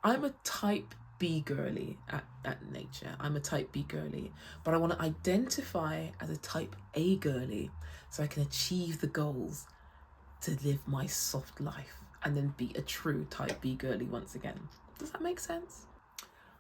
I'm a type B girly at nature. I'm a type B girly, but I want to identify as a type A girly so I can achieve the goals to live my soft life and then be a true type B girly once again. Does that make sense?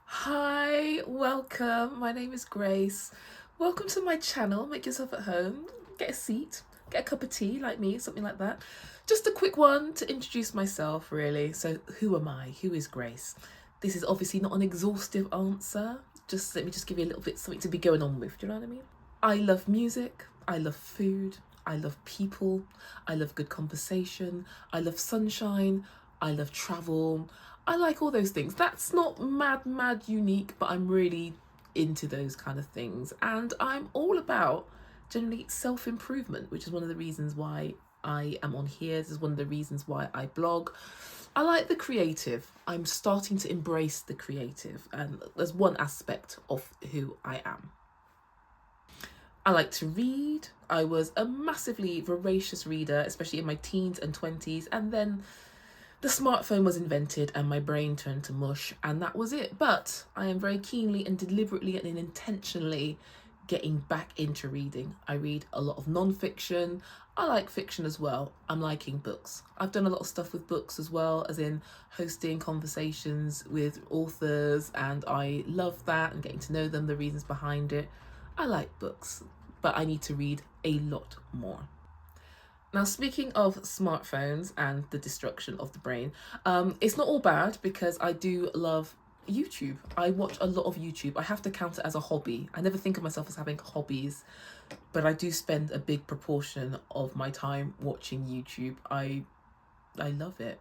Hi, welcome. My name is Grace. Welcome to my channel. Make yourself at home. Get a seat. Get a cup of tea like me, something like that. Just a quick one to introduce myself, really. So who am I? Who is Grace? This is obviously not an exhaustive answer. Just let me just give you a little bit something to be going on with. Do you know what I mean? I love music. I love food. I love people. I love good conversation. I love sunshine. I love travel. I like all those things. That's not mad unique, but I'm really into those kind of things. And I'm all about generally self-improvement, which is one of the reasons why I am on here. This is one of the reasons why I blog. I like the creative. I'm starting to embrace the creative, and there's one aspect of who I am. I like to read. I was a massively voracious reader, especially in my teens and 20s, and then the smartphone was invented and my brain turned to mush, and that was it. But I am very keenly and deliberately and intentionally getting back into reading. I read a lot of non-fiction. I like fiction as well. I'm liking books. I've done a lot of stuff with books as well, as in hosting conversations with authors, and I love that and getting to know them, the reasons behind it. I like books, but I need to read a lot more. Now, speaking of smartphones and the destruction of the brain, it's not all bad because I do love YouTube. I watch a lot of YouTube. I have to count it as a hobby. I never think of myself as having hobbies, but I do spend a big proportion of my time watching YouTube. I love it.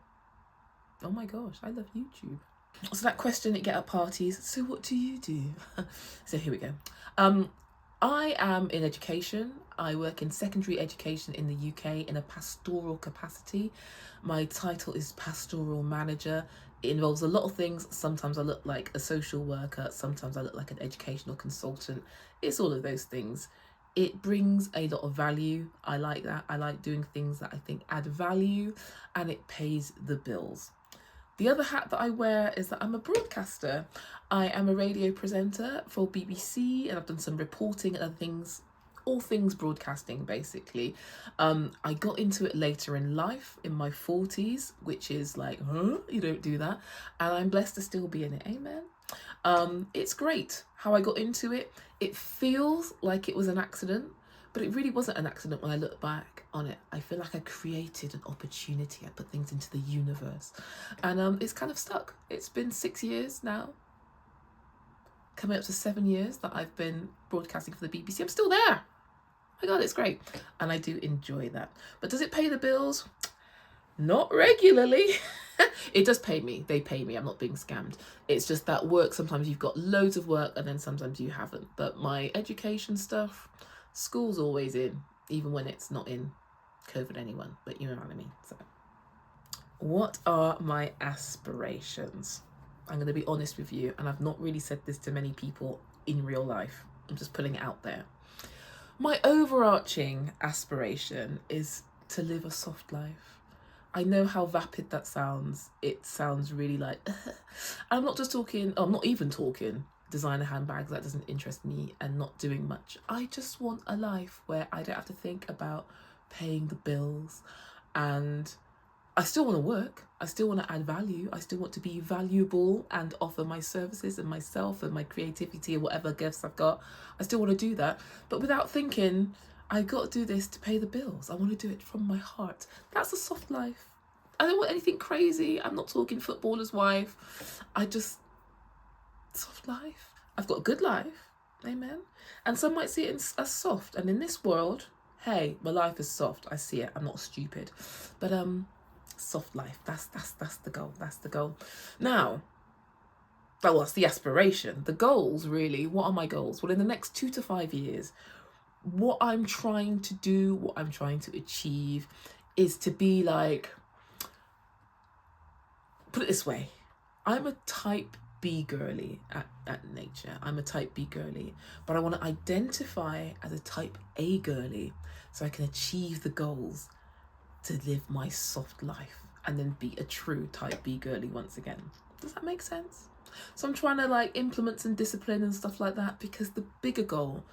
Oh my gosh, I love YouTube. So that question that you get at parties, so what do you do? So here we go. I am in education. I work in secondary education in the UK in a pastoral capacity. My title is pastoral manager. It involves a lot of things. Sometimes I look like a social worker. Sometimes I look like an educational consultant. It's all of those things. It brings a lot of value. I like that. I like doing things that I think add value, and it pays the bills. The other hat that I wear is that I'm a broadcaster. I am a radio presenter for BBC, and I've done some reporting and other things, all things broadcasting basically. I got into it later in life, in my 40s, which is like, huh? You don't do that. And I'm blessed to still be in it, amen. It's great how I got into it. It feels like it was an accident, but it really wasn't an accident when I look back on it. I feel like I created an opportunity. I put things into the universe, and it's kind of stuck. It's been 6 years now, coming up to 7 years that I've been broadcasting for the BBC. I'm still there. Oh my God, it's great. And I do enjoy that. But does it pay the bills? Not regularly. It does pay me. They pay me. I'm not being scammed. It's just that work, sometimes you've got loads of work and then sometimes you haven't. But my education stuff, school's always in, even when it's not in COVID anyone, but you know what I mean. So what are my aspirations? I'm going to be honest with you, and I've not really said this to many people in real life. I'm just putting it out there. My overarching aspiration is to live a soft life. I know how vapid that sounds. It sounds really like, I'm not just talking, I'm not even talking designer handbags. That doesn't interest me, and not doing much. I just want a life where I don't have to think about paying the bills, and I still want to work. I still want to add value. I still want to be valuable and offer my services and myself and my creativity and whatever gifts I've got. I still want to do that, but without thinking, I got to do this to pay the bills. I want to do it from my heart. That's a soft life. I don't want anything crazy. I'm not talking footballer's wife. I just, soft life. I've got a good life. Amen. And some might see it as soft. And in this world, hey, my life is soft. I see it. I'm not stupid. But soft life. That's the goal. That's the goal. Now, well, that's the aspiration. The goals, really. What are my goals? Well, in the next 2 to 5 years, what I'm trying to do, what I'm trying to achieve is to be like, put it this way, I'm a type B girly at nature. I'm a type B girly, but I want to identify as a type A girly so I can achieve the goals to live my soft life and then be a true type B girly once again. Does that make sense? So I'm trying to like implement some discipline and stuff like that, because the bigger goal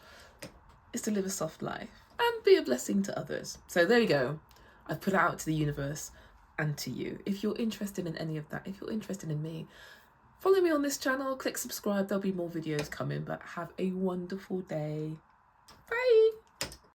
is to live a soft life and be a blessing to others. So there you go. I've put it out to the universe and to you. If you're interested in any of that, if you're interested in me, follow me on this channel, click subscribe. There'll be more videos coming, but have a wonderful day. Bye.